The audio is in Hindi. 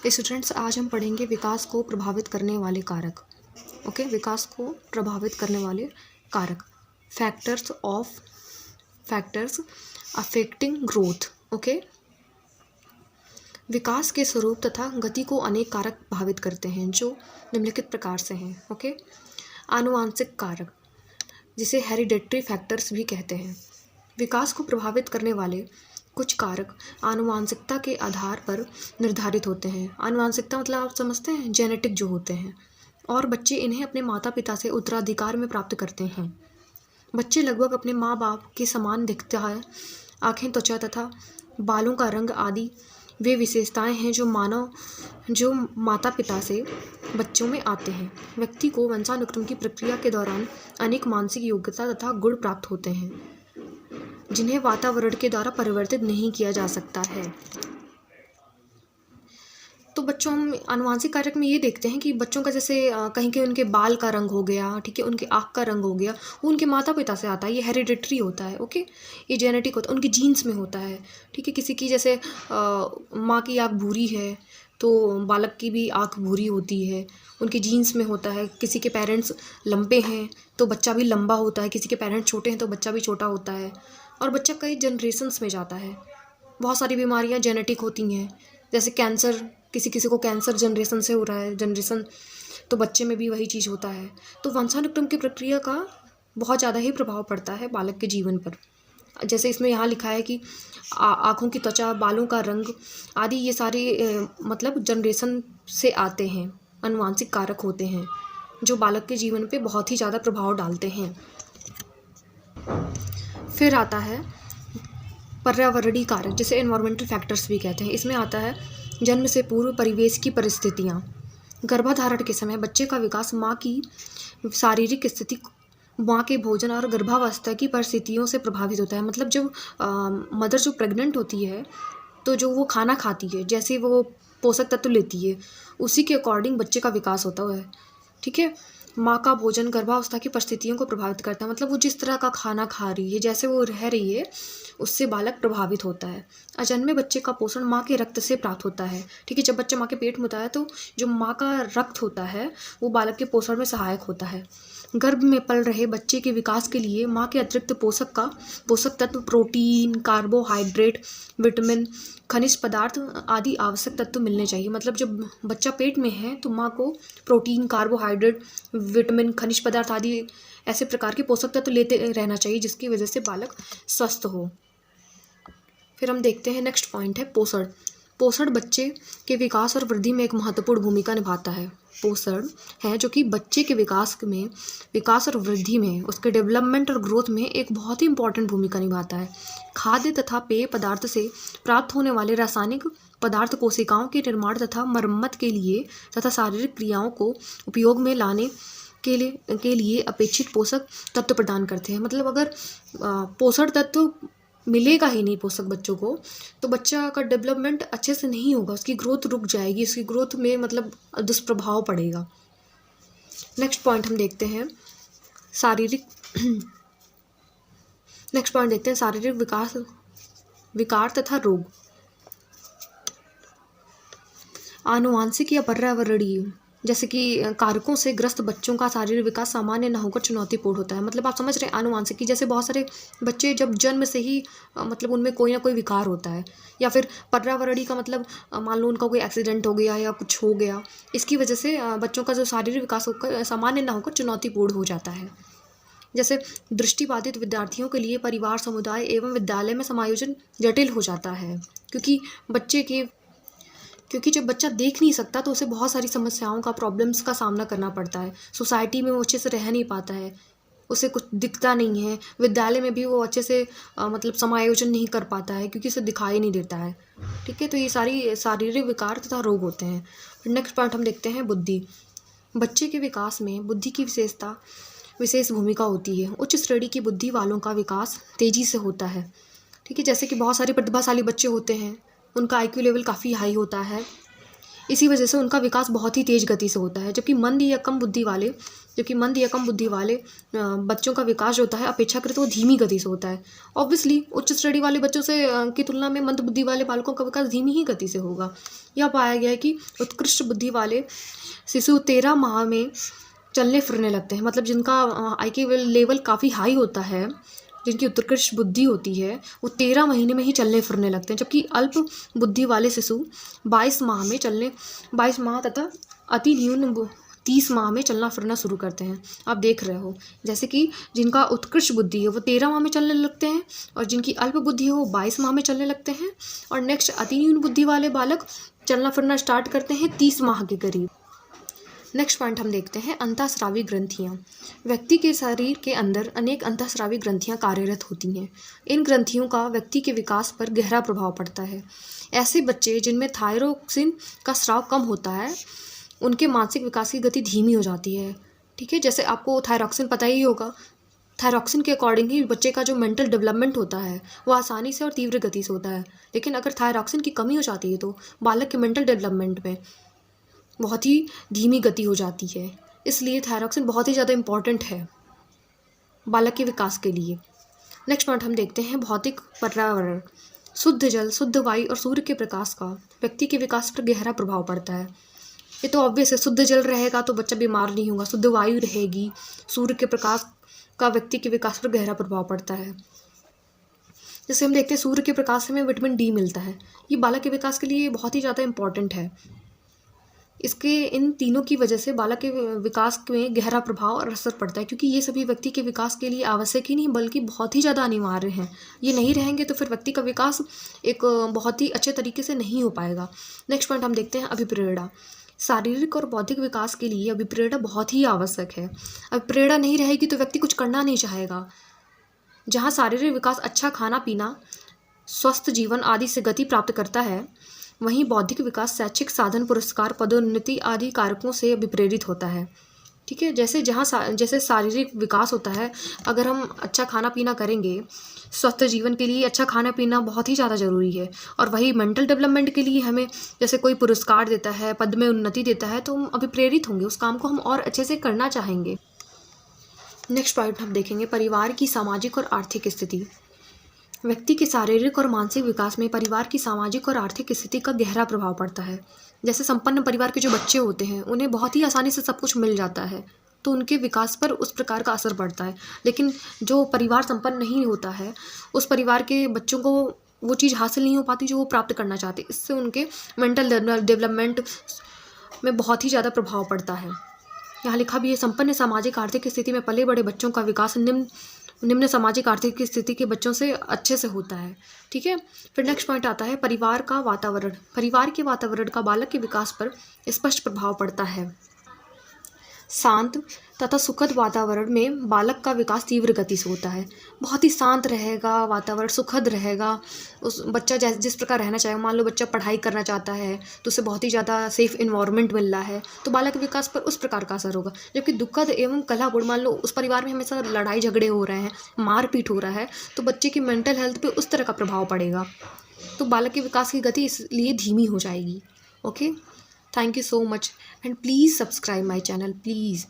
स्टूडेंट्स, आज हम पढ़ेंगे विकास को प्रभावित करने वाले कारक। ओके, विकास को प्रभावित करने वाले कारक, फैक्टर्स अफेक्टिंग ग्रोथ। ओके, विकास के स्वरूप तथा गति को अनेक कारक प्रभावित करते हैं जो निम्नलिखित प्रकार से हैं। ओके, आनुवांशिक कारक, जिसे हेरिडेटरी फैक्टर्स भी कहते हैं। विकास को प्रभावित करने वाले कुछ कारक आनुवांशिकता के आधार पर निर्धारित होते हैं। आनुवांशिकता मतलब आप समझते हैं, जेनेटिक जो होते हैं, और बच्चे इन्हें अपने माता पिता से उत्तराधिकार में प्राप्त करते हैं। बच्चे लगभग अपने माँ बाप के समान दिखता है। आँखें, त्वचा तथा बालों का रंग आदि वे विशेषताएं हैं जो माता पिता से बच्चों में आते हैं। व्यक्ति को वंशानुक्रम की प्रक्रिया के दौरान अनेक मानसिक योग्यता तथा गुण प्राप्त होते हैं जिन्हें वातावरण के द्वारा परिवर्तित नहीं किया जा सकता है। तो बच्चों में आनुवांशिक कारक में ये देखते हैं कि बच्चों का जैसे कहीं के उनके बाल का रंग हो गया, ठीक है, उनके आँख का रंग हो गया, वो उनके माता पिता से आता है। ये हेरिडेटरी होता है। ओके, ये जेनेटिक होता है, उनके जीन्स में होता है। ठीक है, किसी की जैसे माँ की आँख भूरी है तो बालक की भी आँख भूरी होती है, उनके जीन्स में होता है। किसी के पेरेंट्स लंबे हैं तो बच्चा भी लंबा होता है, किसी के पेरेंट्स छोटे हैं तो बच्चा भी छोटा होता है, और बच्चा कई जनरेशन्स में जाता है। बहुत सारी बीमारियां जेनेटिक होती हैं, जैसे कैंसर, किसी किसी को कैंसर जनरेशन से हो रहा है, जनरेशन, तो बच्चे में भी वही चीज़ होता है। तो वंशानुक्रम की प्रक्रिया का बहुत ज़्यादा ही प्रभाव पड़ता है बालक के जीवन पर। जैसे इसमें यहाँ लिखा है कि आँखों की त्वचा, बालों का रंग आदि ये सारे मतलब जनरेशन से आते हैं, आनुवांशिक कारक होते हैं जो बालक के जीवन पे बहुत ही ज़्यादा प्रभाव डालते हैं। फिर आता है पर्यावरणीय कारक, जिसे एनवायरमेंटल फैक्टर्स भी कहते हैं। इसमें आता है जन्म से पूर्व परिवेश की परिस्थितियाँ। गर्भाधारण के समय बच्चे का विकास माँ की शारीरिक स्थिति, माँ के भोजन और गर्भावस्था की परिस्थितियों से प्रभावित होता है। मतलब जब मदर जो प्रेग्नेंट होती है तो जो वो खाना खाती है, जैसे वो पोषक तत्व लेती है, उसी के अकॉर्डिंग बच्चे का विकास होता है। ठीक है, माँ का भोजन गर्भावस्था की परिस्थितियों को प्रभावित करता है। मतलब वो जिस तरह का खाना खा रही है, जैसे वो रह रही है, उससे बालक प्रभावित होता है। अजन्मे बच्चे का पोषण माँ के रक्त से प्राप्त होता है। ठीक है, जब बच्चा माँ के पेट में होता है तो जो माँ का रक्त होता है वो बालक के पोषण में सहायक होता है। गर्भ में पल रहे बच्चे के विकास के लिए माँ के अतिरिक्त पोषक तत्व, प्रोटीन, कार्बोहाइड्रेट, विटामिन, खनिज पदार्थ आदि आवश्यक तत्व मिलने चाहिए। मतलब जब बच्चा पेट में है तो माँ को प्रोटीन, कार्बोहाइड्रेट, विटामिन, खनिज पदार्थ आदि ऐसे प्रकार के पोषक तत्व लेते रहना चाहिए जिसकी वजह से बालक स्वस्थ हो। फिर हम देखते हैं नेक्स्ट पॉइंट है पोषण। पोषण बच्चे के विकास और वृद्धि में एक महत्वपूर्ण भूमिका निभाता है। पोषण है जो कि बच्चे के विकास और वृद्धि में, उसके डेवलपमेंट और ग्रोथ में एक बहुत ही इंपॉर्टेंट भूमिका निभाता है। खाद्य तथा पेय पदार्थ से प्राप्त होने वाले रासायनिक पदार्थ कोशिकाओं के निर्माण तथा मरम्मत के लिए तथा शारीरिक क्रियाओं को उपयोग में लाने के लिए अपेक्षित पोषक तत्व प्रदान करते हैं। मतलब अगर पोषण तत्व मिलेगा ही नहीं पोषक बच्चों को तो बच्चा का डेवलपमेंट अच्छे से नहीं होगा, उसकी ग्रोथ रुक जाएगी, उसकी ग्रोथ में मतलब दुष्प्रभाव पड़ेगा। नेक्स्ट पॉइंट हम देखते हैं शारीरिक विकार तथा रोग। आनुवांशिक या पर्यावरणीय जैसे कि कारकों से ग्रस्त बच्चों का शारीरिक विकास सामान्य न होकर चुनौतीपूर्ण होता है। मतलब आप समझ रहे हैं, आनुवांशिक की जैसे बहुत सारे बच्चे जब जन्म से ही मतलब उनमें कोई ना कोई विकार होता है, या फिर पर्यावरणीय का मतलब मान लो उनका कोई एक्सीडेंट हो गया या कुछ हो गया, इसकी वजह से बच्चों का जो शारीरिक विकास होकर सामान्य न होकर चुनौतीपूर्ण हो जाता है। जैसे दृष्टिबाधित विद्यार्थियों के लिए परिवार, समुदाय एवं विद्यालय में समायोजन जटिल हो जाता है, क्योंकि जब बच्चा देख नहीं सकता तो उसे बहुत सारी समस्याओं का, प्रॉब्लम्स का सामना करना पड़ता है। सोसाइटी में वो अच्छे से रह नहीं पाता है, उसे कुछ दिखता नहीं है। विद्यालय में भी वो अच्छे से मतलब समायोजन नहीं कर पाता है क्योंकि उसे दिखाई नहीं देता है। ठीक है, तो ये सारी शारीरिक विकार तथा रोग होते हैं। फिर नेक्स्ट पॉइंट हम देखते हैं बुद्धि। बच्चे के विकास में बुद्धि की विशेष भूमिका होती है। उच्च श्रेणी की बुद्धि वालों का विकास तेजी से होता है। ठीक है, जैसे कि बहुत सारे प्रतिभाशाली बच्चे होते हैं, उनका IQ लेवल काफ़ी हाई होता है। इसी वजह से उनका विकास बहुत ही तेज़ गति से होता है, जबकि मंद या कम बुद्धि वाले बच्चों का विकास जो होता है अपेक्षाकृत वो धीमी गति से होता है। ऑब्वियसली उच्च श्रेणी वाले बच्चों से की तुलना में मंद बुद्धि वाले बालकों का विकास धीमी ही गति से होगा। यह पाया गया है कि उत्कृष्ट बुद्धि वाले शिशु 13 माह में चलने फिरने लगते हैं, मतलब जिनका IQ लेवल काफ़ी हाई होता है, जिनकी उत्कृष्ट बुद्धि होती है, वो 13 महीने में ही चलने फिरने लगते हैं, जबकि अल्प बुद्धि वाले शिशु 22 माह तथा अति न्यून 30 माह में चलना फिरना शुरू करते हैं। आप देख रहे हो, जैसे कि जिनका उत्कृष्ट बुद्धि है वो 13 माह में चलने लगते हैं, और जिनकी अल्प बुद्धि है वो 22 माह में चलने लगते हैं, और नेक्स्ट अति न्यून बुद्धि वाले बालक चलना फिरना स्टार्ट करते हैं 30 माह के करीब। नेक्स्ट पॉइंट हम देखते हैं अंतःस्रावी ग्रंथियाँ। व्यक्ति के शरीर के अंदर अनेक अंतःस्रावी ग्रंथियाँ कार्यरत होती हैं। इन ग्रंथियों का व्यक्ति के विकास पर गहरा प्रभाव पड़ता है। ऐसे बच्चे जिनमें थायरोक्सिन का स्राव कम होता है, उनके मानसिक विकास की गति धीमी हो जाती है। ठीक है, जैसे आपको थायरोक्सिन पता ही होगा, थायरोक्सिन के अकॉर्डिंग ही बच्चे का जो मेंटल डेवलपमेंट होता है वो आसानी से और तीव्र गति से होता है। लेकिन अगर थायरोक्सिन की कमी हो जाती है तो बालक के मेंटल डेवलपमेंट में बहुत ही धीमी गति हो जाती है। इसलिए थायरोक्सिन बहुत ही ज़्यादा इम्पॉर्टेंट है बालक के विकास के लिए। नेक्स्ट पॉइंट हम देखते हैं भौतिक पर्यावरण। शुद्ध जल, शुद्ध वायु और सूर्य के प्रकाश का व्यक्ति के विकास पर गहरा प्रभाव पड़ता है। ये तो ऑब्वियस है, शुद्ध जल रहेगा तो बच्चा बीमार नहीं होगा, शुद्ध वायु रहेगी, सूर्य के प्रकाश का व्यक्ति के विकास पर गहरा प्रभाव पड़ता है। जैसे हम देखते हैं सूर्य के प्रकाश से हमें विटामिन डी मिलता है, ये बालक के विकास के लिए बहुत ही ज़्यादा इम्पॉर्टेंट है। इसके इन तीनों की वजह से बालक के विकास में गहरा प्रभाव और असर पड़ता है, क्योंकि ये सभी व्यक्ति के विकास के लिए आवश्यक ही नहीं बल्कि बहुत ही ज़्यादा अनिवार्य हैं। ये नहीं रहेंगे तो फिर व्यक्ति का विकास एक बहुत ही अच्छे तरीके से नहीं हो पाएगा। नेक्स्ट पॉइंट हम देखते हैं अभिप्रेरणा। शारीरिक और बौद्धिक विकास के लिए अभिप्रेरणा बहुत ही आवश्यक है। अभिप्रेरणा नहीं रहेगी तो व्यक्ति कुछ करना नहीं चाहेगा। जहाँ शारीरिक विकास अच्छा खाना पीना, स्वस्थ जीवन आदि से गति प्राप्त करता है, वहीं बौद्धिक विकास शैक्षिक साधन, पुरस्कार, पदोन्नति आदि कारकों से अभिप्रेरित होता है। ठीक है, जैसे शारीरिक विकास होता है, अगर हम अच्छा खाना पीना करेंगे, स्वस्थ जीवन के लिए अच्छा खाना पीना बहुत ही ज़्यादा ज़रूरी है, और वही मेंटल डेवलपमेंट के लिए हमें जैसे कोई पुरस्कार देता है, पद में उन्नति देता है, तो हम अभिप्रेरित होंगे, उस काम को हम और अच्छे से करना चाहेंगे। नेक्स्ट पॉइंट हम देखेंगे परिवार की सामाजिक और आर्थिक स्थिति। व्यक्ति के शारीरिक और मानसिक विकास में परिवार की सामाजिक और आर्थिक स्थिति का गहरा प्रभाव पड़ता है। जैसे संपन्न परिवार के जो बच्चे होते हैं उन्हें बहुत ही आसानी से सब कुछ मिल जाता है, तो उनके विकास पर उस प्रकार का असर पड़ता है। लेकिन जो परिवार संपन्न नहीं होता है, उस परिवार के बच्चों को वो चीज़ हासिल नहीं हो पाती जो वो प्राप्त करना चाहते। इससे उनके मेंटल डेवलपमेंट में बहुत ही ज़्यादा प्रभाव पड़ता है। यहाँ लिखा भी है, संपन्न सामाजिक आर्थिक स्थिति में पले बड़े बच्चों का विकास निम्न सामाजिक आर्थिक स्थिति के बच्चों से अच्छे से होता है। ठीक है, फिर नेक्स्ट पॉइंट आता है परिवार का वातावरण। परिवार के वातावरण का बालक के विकास पर स्पष्ट प्रभाव पड़ता है। शांत तथा सुखद वातावरण में बालक का विकास तीव्र गति से होता है। बहुत ही शांत रहेगा वातावरण, सुखद रहेगा, उस बच्चा जिस प्रकार रहना चाहेगा। मान लो बच्चा पढ़ाई करना चाहता है तो उसे बहुत ही ज़्यादा सेफ इन्वायरमेंट मिल रहा है, तो बालक के विकास पर उस प्रकार का असर होगा। जबकि दुखद एवं कलहपूर्ण, मान लो उस परिवार में हमेशा लड़ाई झगड़े हो रहे हैं, मारपीट हो रहा है, तो बच्चे की मेंटल हेल्थ पर उस तरह का प्रभाव पड़ेगा, तो बालक के विकास की गति इसलिए धीमी हो जाएगी। Okay, thank you so much and please subscribe my channel please.